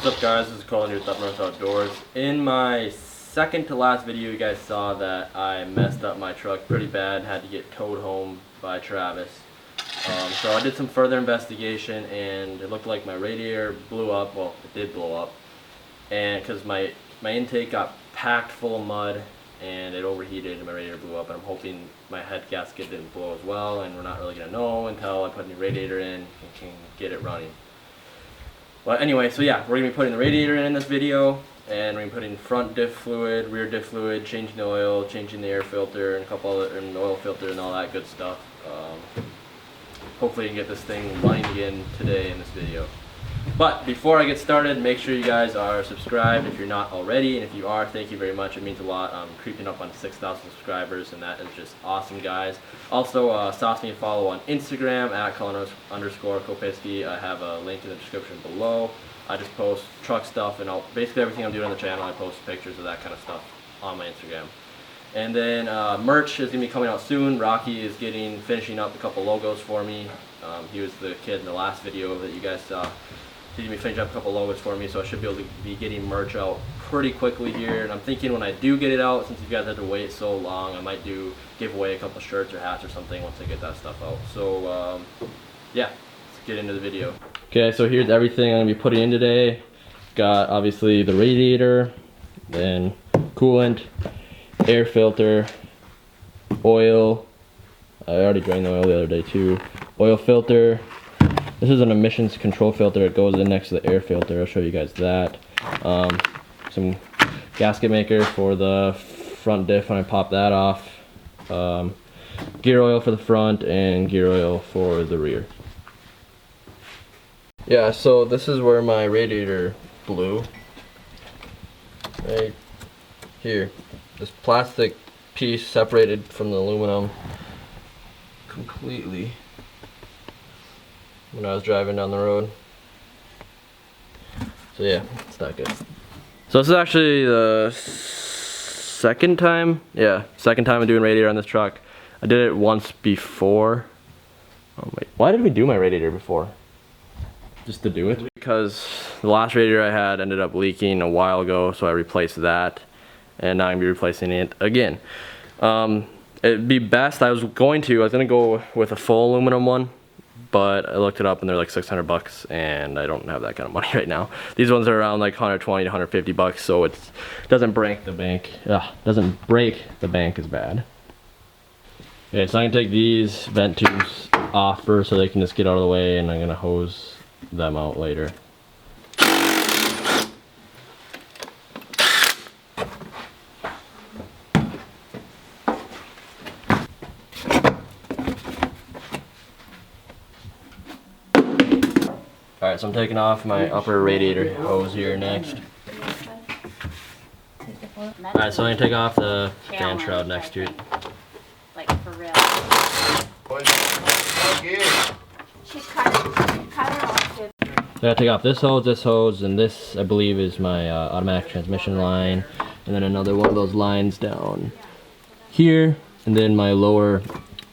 What's up guys, this is Colin here with UpNorthOutdoors. In my second to last video you guys saw that I messed up my truck pretty bad, had to get towed home by Travis. So I did some further investigation and it looked like my radiator blew up. Well, it did blow up, and because my intake got packed full of mud and it overheated and my radiator blew up, and I'm hoping my head gasket didn't blow as well, and we're not really going to know until I put a new radiator in and can get it running. But anyway, so yeah, we're going to be putting the radiator in this video, and we're going to be putting front diff fluid, rear diff fluid, changing the oil, changing the air filter, and a couple other, and the oil filter and all that good stuff. Hopefully you can get this thing running again today in this video. But before I get started, make sure you guys are subscribed if you're not already, and if you are, thank you very much. It means a lot. I'm creeping up on 6,000 subscribers, and that is just awesome, guys. Also, sauce me a follow on Instagram at Colin_Kopeski. I have a link in the description below. I just post truck stuff and basically everything I'm doing on the channel. I post pictures of that kind of stuff on my Instagram. And then merch is going to be coming out soon. Rocky is finishing up a couple logos for me. He was the kid in the last video that you guys saw. He's going to be finishing up a couple logos for me, so I should be able to be getting merch out pretty quickly here. And I'm thinking when I do get it out, since you guys had to wait so long, I might give away a couple shirts or hats or something once I get that stuff out. So yeah, let's get into the video. Okay, so here's everything I'm going to be putting in today. Got obviously the radiator, then coolant, air filter, oil. I already drained the oil the other day too. Oil filter. This is an emissions control filter. It goes in next to the air filter. I'll show you guys that. Some gasket maker for the front diff when I pop that off. Gear oil for the front and gear oil for the rear. Yeah, so this is where my radiator blew. Right here. This plastic piece separated from the aluminum completely when I was driving down the road. So yeah, it's not good. So this is actually the second time I'm doing radiator on this truck. I did it once before. Oh wait, why did we do my radiator before? Just to do it? Because the last radiator I had ended up leaking a while ago, so I replaced that, and now I'm gonna be replacing it again. It'd be best, I was gonna go with a full aluminum one, but I looked it up and they're like 600 bucks, and I don't have that kind of money right now. These ones are around like 120 to 150 bucks, so it doesn't break the bank. Doesn't break the bank as bad. Okay, so I'm gonna take these vent tubes off first so they can just get out of the way, and I'm gonna hose them out later. Alright, so I'm taking off my upper radiator hose here next. Alright, so I'm going to take off the fan shroud next to it. Like for real. So I take off this hose, and this I believe is my automatic transmission line. And then another one of those lines down here, and then my lower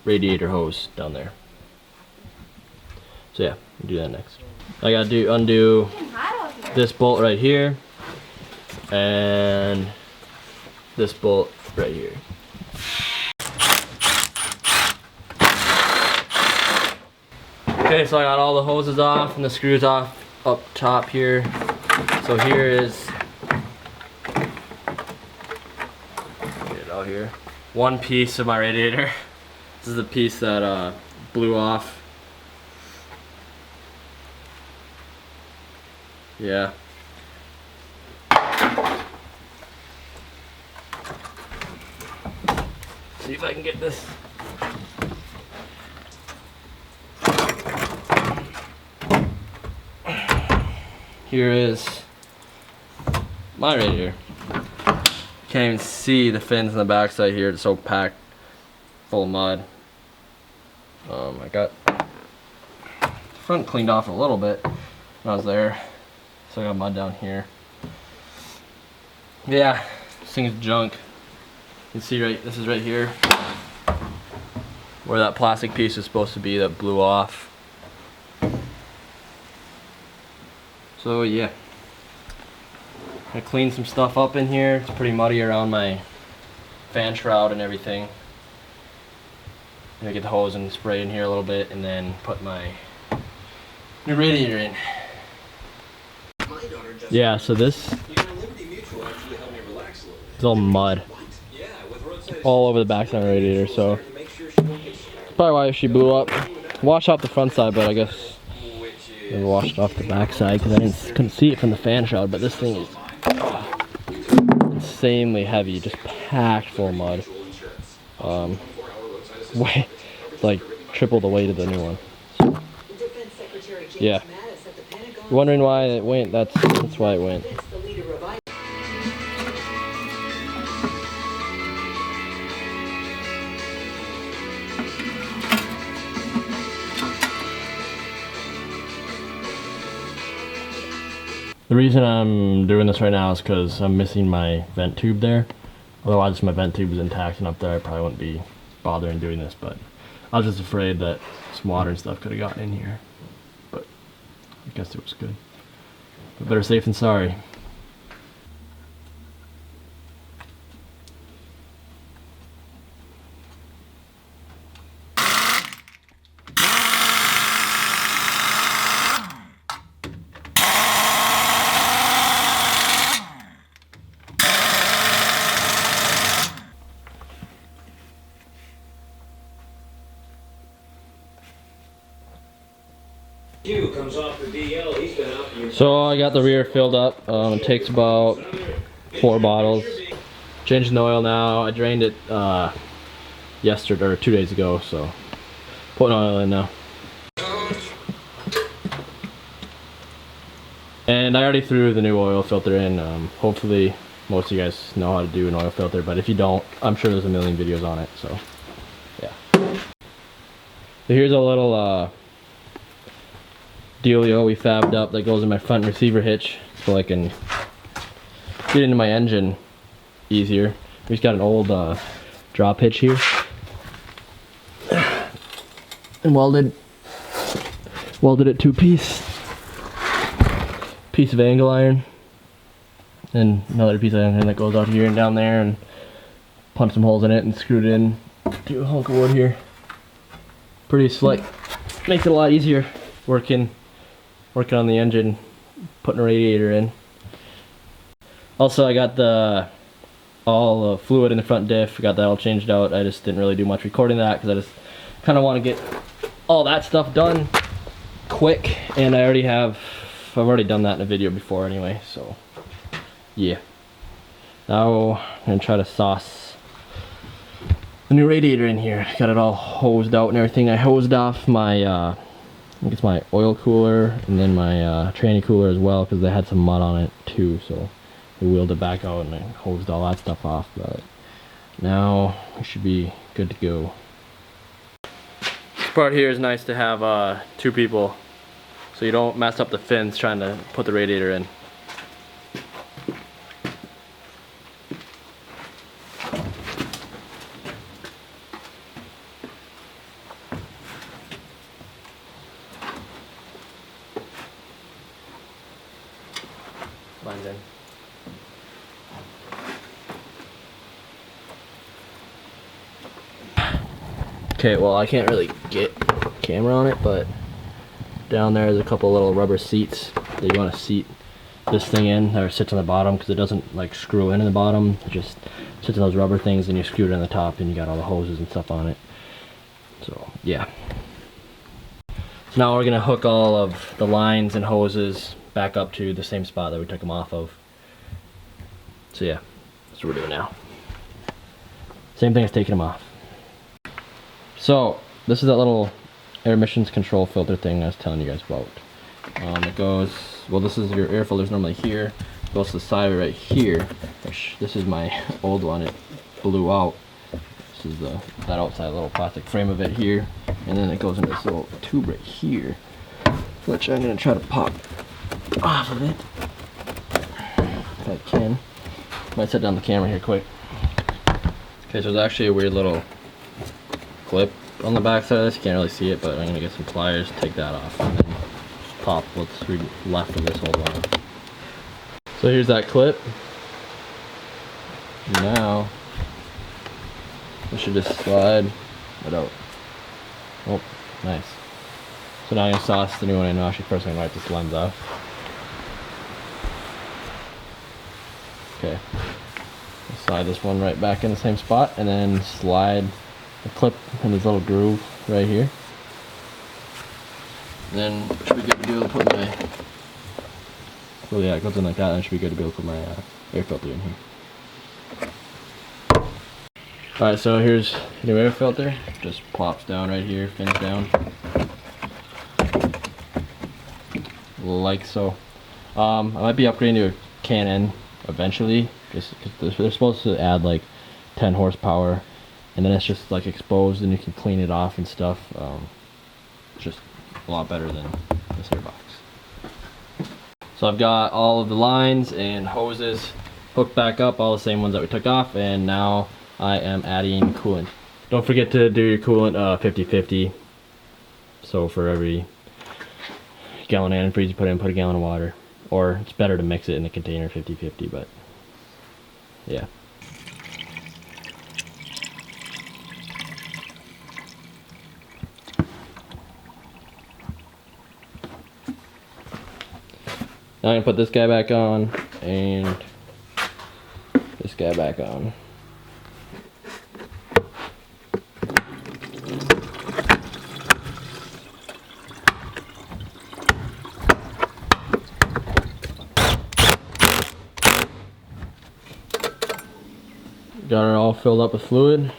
radiator hose down there. So yeah, we'll do that next. I gotta undo this bolt right here and this bolt right here. Okay, so I got all the hoses off and the screws off up top here. So here is, get it out here, one piece of my radiator. This is the piece that blew off. Yeah. See if I can get this. Here is my radiator. Can't even see the fins in the backside here. It's so packed full of mud. I got the front cleaned off a little bit when I was there. So I got mud down here. Yeah, this thing is junk. You can see this is right here where that plastic piece is supposed to be that blew off. So yeah, I cleaned some stuff up in here. It's pretty muddy around my fan shroud and everything. I'm gonna get the hose and spray in here a little bit and then put my new radiator in. Yeah, so this is all mud all over the backside of the radiator, so probably why she blew up. Washed off the front side, but I guess it washed off the backside because I couldn't see it from the fan shroud. But this thing is insanely heavy, just packed full of mud. Like triple the weight of the new one. So, yeah. You're wondering why it went? That's why it went. The reason I'm doing this right now is because I'm missing my vent tube there. Otherwise, if my vent tube was intact and up there, I probably wouldn't be bothering doing this, but I was just afraid that some water and stuff could have gotten in here. But I guess it was good. But better safe than sorry. So I got the rear filled up. It takes about 4 bottles. Changing the oil now. I drained it yesterday or 2 days ago, so putting oil in now. And I already threw the new oil filter in. Hopefully most of you guys know how to do an oil filter, but if you don't, I'm sure there's a million videos on it, so yeah. So here's a little dealio we fabbed up that goes in my front receiver hitch so I can get into my engine easier. We just got an old drop hitch here and welded it to a piece of angle iron and another piece of angle iron that goes out here and down there, and punched some holes in it and screwed it in to a hunk of wood here. Pretty slick. Makes it a lot easier working on the engine, putting a radiator in. Also, I got all the fluid in the front diff. I got that all changed out. I just didn't really do much recording that because I just kind of want to get all that stuff done quick, and I've already done that in a video before anyway, so yeah. Now I'm gonna try to sauce the new radiator in here. Got it all hosed out and everything. I hosed off my I think it's my oil cooler and then my tranny cooler as well, because they had some mud on it too, so we wheeled it back out and I hosed all that stuff off. But now we should be good to go. This part here is nice to have 2 people, so you don't mess up the fins trying to put the radiator in. Mine's in. Okay, well I can't really get camera on it, but down there is a couple little rubber seats that you want to seat this thing in, or sits on the bottom, because it doesn't like screw in the bottom. It just sits on those rubber things and you screw it on the top and you got all the hoses and stuff on it. So yeah. So now we're gonna hook all of the lines and hoses back up to the same spot that we took them off of. So yeah, that's what we're doing now. Same thing as taking them off. So this is that little air emissions control filter thing I was telling you guys about. It goes, well, this is your air filter's normally here. It goes to the side right here. This is my old one. It blew out. This is that outside little plastic frame of it here, and then it goes into this little tube right here, which I'm gonna try to pop off of it if I can. Might set down the camera here quick. Okay, so there's actually a weird little clip on the back side of this. You can't really see it, but I'm gonna get some pliers, take that off, and then just pop what's left of this whole line. So here's that clip. Now I should just slide it out. Oh, nice. So now I'm gonna sauce the new one in. Actually, first I'm gonna wipe this lens off. Okay. Slide this one right back in the same spot, and then slide the clip in this little groove right here. And then should be good to be able to put my. Well, yeah, it goes in like that. And should be good to be able to put my air filter in here. Alright, so here's the new air filter. Just plops down right here, fins down. Like so. I might be upgrading to a Canon eventually, just because they're supposed to add like 10 horsepower, and then it's just like exposed and you can clean it off and stuff. Just a lot better than this here box. So I've got all of the lines and hoses hooked back up, all the same ones that we took off, and now I am adding coolant. Don't forget to do your coolant 50-50. So for every gallon of antifreeze you put in, put a gallon of water. Or it's better to mix it in the container 50-50, but yeah. Now I'm gonna put this guy back on and this guy back on. Got it all filled up with fluid.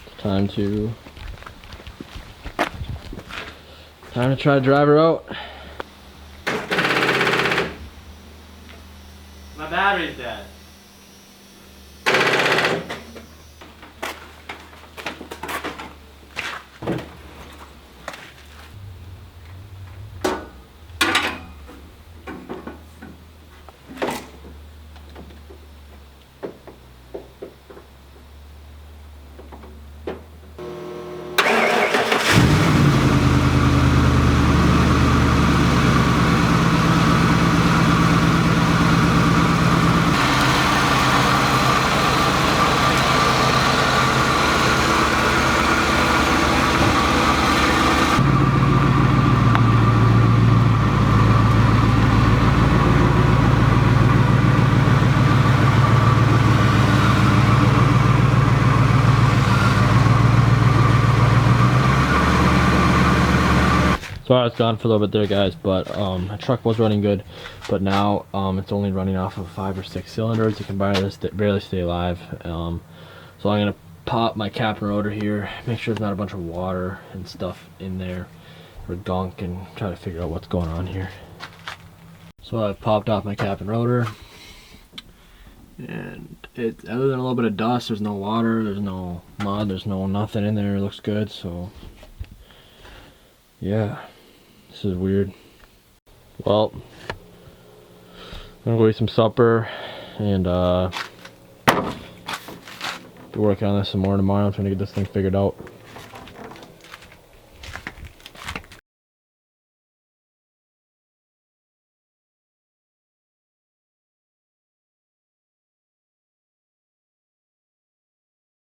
It's time to try to drive her out. My battery's dead. Sorry I was gone for a little bit there, guys, but my truck was running good, but now it's only running off of 5 or 6 cylinders. You can barely stay alive. So I'm gonna pop my cap and rotor here, make sure there's not a bunch of water and stuff in there or gunk, and try to figure out what's going on here. So I've popped off my cap and rotor, and other than a little bit of dust, there's no water, there's no mud, there's no nothing in there. It looks good. So yeah, this is weird. Well, I'm gonna go eat some supper and be working on this some more tomorrow. I'm trying to get this thing figured out.